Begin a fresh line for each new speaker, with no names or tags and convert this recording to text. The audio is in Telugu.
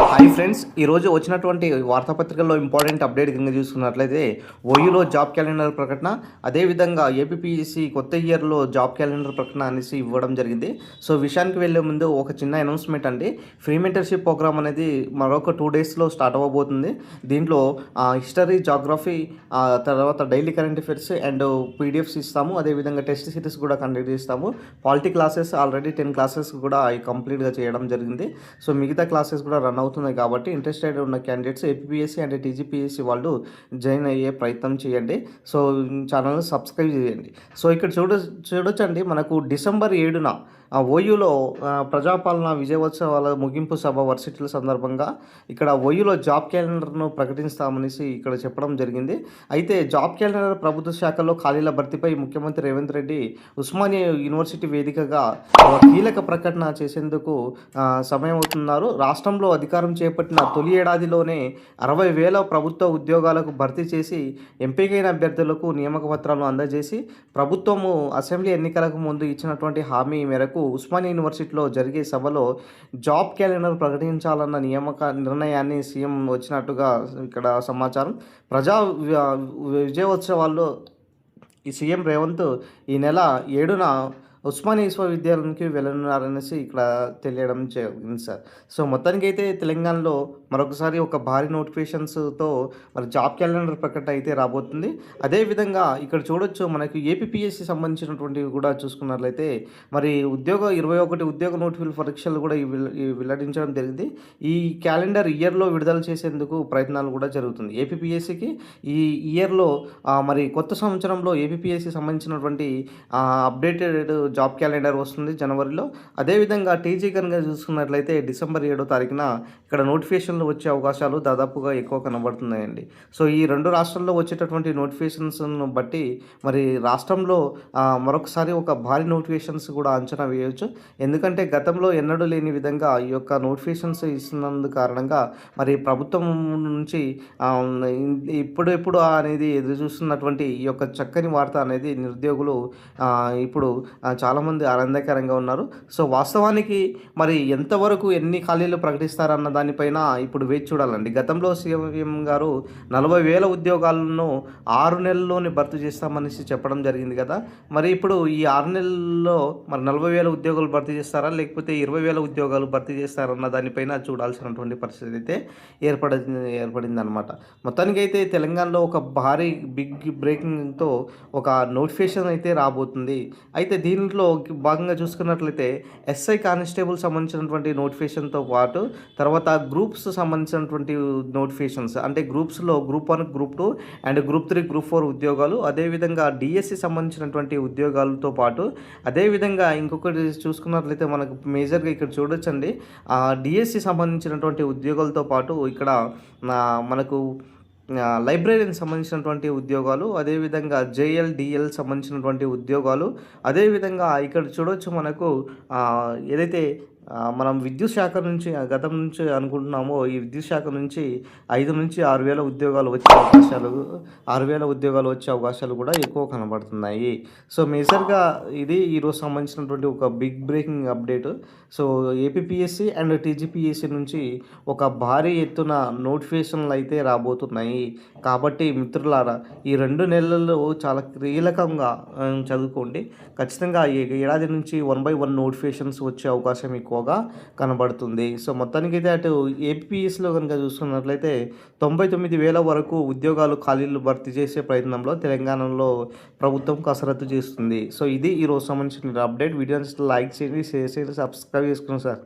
హాయ్ ఫ్రెండ్స్, ఈరోజు వచ్చినటువంటి వార్తాపత్రికల్లో ఇంపార్టెంట్ అప్డేట్ కింద చూసుకున్నట్లయితే ఓయూలో జాబ్ క్యాలెండర్ ప్రకటన, అదేవిధంగా ఏపీపీఎస్సీ కొత్త ఇయర్లో జాబ్ క్యాలెండర్ ప్రకటన అనేసి ఇవ్వడం జరిగింది. సో విషయానికి వెళ్ళే ముందు ఒక చిన్న అనౌన్స్మెంట్ అండి. ఫ్రీ మెంటర్షిప్ ప్రోగ్రామ్ అనేది మరొక 2 డేస్లో స్టార్ట్ అవ్వబోతుంది. దీంట్లో హిస్టరీ, జాగ్రఫీ, తర్వాత daily current affairs and PDFs ఇస్తాము. అదేవిధంగా టెస్ట్ సిరీస్ కూడా కండక్ట్ చేస్తాము. పాలిటీ క్లాసెస్ ఆల్రెడీ 10 క్లాసెస్ కూడా కంప్లీట్గా చేయడం జరిగింది. సో మిగతా క్లాసెస్ కూడా రన్ అవుతున్నాయి కాబట్టి ఇంట్రెస్టెడ్ ఉన్న క్యాండిడేట్స్ ఏపీఎస్సీ అండ్ టీజీపీఎస్సీ వాళ్ళు జాయిన్ అయ్యే ప్రయత్నం చేయండి. సో ఛానల్ని సబ్స్క్రైబ్ చేయండి. సో ఇక్కడ చూడొచ్చండి, మనకు డిసెంబర్ 7న ఓయూలో ప్రజాపాలన విజయోత్సవాల ముగింపు సభ వర్సిటీల సందర్భంగా ఇక్కడ ఓయూలో జాబ్ క్యాలెండర్ను ప్రకటిస్తామనేసి ఇక్కడ చెప్పడం జరిగింది. అయితే జాబ్ క్యాలెండర్ ప్రభుత్వ శాఖల్లో ఖాళీల భర్తీపై ముఖ్యమంత్రి రేవంత్ రెడ్డి ఉస్మానియా యూనివర్సిటీ వేదికగా కీలక ప్రకటన చేసేందుకు సమయం అవుతున్నారు. రాష్ట్రంలో అధికారం చేపట్టిన తొలి ఏడాదిలోనే 60,000 ప్రభుత్వ ఉద్యోగాలకు భర్తీ చేసి ఎంపికైన అభ్యర్థులకు నియామక పత్రాలను అందజేసి ప్రభుత్వము అసెంబ్లీ ఎన్నికలకు ముందు ఇచ్చినటువంటి హామీ మేరకు ఉస్మానియా యూనివర్సిటీలో జరిగే సభలో జాబ్ క్యాలెండర్ ప్రకటించాలన్న నిర్ణయాన్ని సీఎం వచ్చినట్టుగా ఇక్కడ సమాచారం. విజయోత్సవాల్లో ఈ సీఎం రేవంత్ ఈ నెల 7న ఉస్మానియా విశ్వవిద్యాలయానికి వెళ్ళనున్నారనేసి ఇక్కడ తెలియడం జరిగింది సార్. సో మొత్తానికి అయితే తెలంగాణలో మరొకసారి ఒక భారీ నోటిఫికేషన్స్తో మరి జాబ్ క్యాలెండర్ ప్రకటన అయితే రాబోతుంది. అదేవిధంగా ఇక్కడ చూడొచ్చు, మనకి ఏపీఎస్సీ సంబంధించినటువంటివి కూడా చూసుకున్నట్లయితే మరి 21 ఉద్యోగ నోటిఫికేషన్ పరీక్షలు కూడా వెల్లడించడం జరిగింది. ఈ క్యాలెండర్ ఇయర్లో విడుదల చేసేందుకు ప్రయత్నాలు కూడా జరుగుతుంది. ఏపీఎస్సీకి ఈ ఇయర్లో మరి కొత్త సంవత్సరంలో ఏపీఎస్సీ సంబంధించినటువంటి అప్డేటెడ్ జాబ్ క్యాలెండర్ వస్తుంది జనవరిలో. అదేవిధంగా టీజీ కనుక చూసుకున్నట్లయితే డిసెంబర్ 7వ తారీఖున ఇక్కడ నోటిఫికేషన్లు వచ్చే అవకాశాలు దాదాపుగా ఎక్కువ కనబడుతున్నాయండి. సో ఈ 2 రాష్ట్రాల్లో వచ్చేటటువంటి నోటిఫికేషన్స్ను బట్టి మరి రాష్ట్రంలో మరొకసారి ఒక భారీ నోటిఫికేషన్స్ కూడా అంచనా వేయవచ్చు. ఎందుకంటే గతంలో ఎన్నడూ లేని విధంగా ఈ యొక్క నోటిఫికేషన్స్ ఇస్తున్నందు కారణంగా మరి ప్రభుత్వం నుంచి ఇప్పుడు అనేది ఎదురు చూస్తున్నటువంటి ఈ యొక్క చక్కని వార్త అనేది నిరుద్యోగులు ఇప్పుడు చాలామంది ఆనందకరంగా ఉన్నారు. సో వాస్తవానికి మరి ఎంతవరకు ఎన్ని ఖాళీలు ప్రకటిస్తారన్న దానిపైన ఇప్పుడు వేచి చూడాలండి. గతంలో సీఎం గారు 40,000 ఉద్యోగాలను 6 నెలల్లోనే భర్తీ చేస్తామనేసి చెప్పడం జరిగింది కదా. మరి ఇప్పుడు ఈ 6 నెలల్లో మరి 40,000 ఉద్యోగాలు భర్తీ చేస్తారా, లేకపోతే 20,000 ఉద్యోగాలు భర్తీ చేస్తారన్న దానిపైన చూడాల్సినటువంటి పరిస్థితి అయితే ఏర్పడింది అనమాట. మొత్తానికి అయితే తెలంగాణలో ఒక భారీ బిగ్ బ్రేకింగ్తో ఒక నోటిఫికేషన్ అయితే రాబోతుంది. అయితే దీంట్లో భాగంగా చూసుకున్నట్లయితే ఎస్ఐ కానిస్టేబుల్ సంబంధించినటువంటి నోటిఫికేషన్తో పాటు తర్వాత గ్రూప్స్ సంబంధించినటువంటి నోటిఫికేషన్స్, అంటే గ్రూప్స్లో group 1, group 2 and group 3, group 4 ఉద్యోగాలు, అదేవిధంగా డిఎస్సి సంబంధించినటువంటి ఉద్యోగాలతో పాటు అదేవిధంగా ఇంకొకటి చూసుకున్నట్లయితే మనకు మేజర్గా ఇక్కడ చూడొచ్చండి, డిఎస్సి సంబంధించినటువంటి ఉద్యోగాలతో పాటు ఇక్కడ మనకు లైబ్రరీకి సంబంధించినటువంటి ఉద్యోగాలు, అదేవిధంగా జేఎల్ సంబంధించినటువంటి ఉద్యోగాలు, అదేవిధంగా ఇక్కడ చూడవచ్చు మనకు ఏదైతే మనం విద్యుత్ శాఖ నుంచి గతం నుంచి అనుకుంటున్నామో ఈ విద్యుత్ శాఖ నుంచి 5,000 నుంచి 6,000 ఉద్యోగాలు వచ్చే అవకాశాలు 6,000 ఉద్యోగాలు వచ్చే అవకాశాలు కూడా ఎక్కువ కనబడుతున్నాయి. సో మేజర్గా ఇది ఈరోజు సంబంధించినటువంటి ఒక big breaking update. So APSC and TGPSC నుంచి ఒక భారీ ఎత్తున నోటిఫికేషన్లు అయితే రాబోతున్నాయి. కాబట్టి మిత్రులారా, ఈ 2 నెలల్లో చాలా కీలకంగా చదువుకోండి. ఖచ్చితంగా ఈ ఏడాది నుంచి 1/1 నోటిఫికేషన్స్ వచ్చే అవకాశం ఎక్కువగా కనబడుతుంది. సో మొత్తానికి అయితే అటు ఏపీఎస్లో కనుక చూసుకున్నట్లయితే 99,000 వరకు ఉద్యోగాలు ఖాళీలు భర్తీ చేసే ప్రయత్నంలో తెలంగాణలో ప్రభుత్వం కసరత్తు చేస్తుంది. సో ఇది ఈరోజు సంబంధించిన అప్డేట్. వీడియోని లైక్ చేయండి, షేర్ చేయండి, సబ్స్క్రైబ్ చేసుకోండి సార్.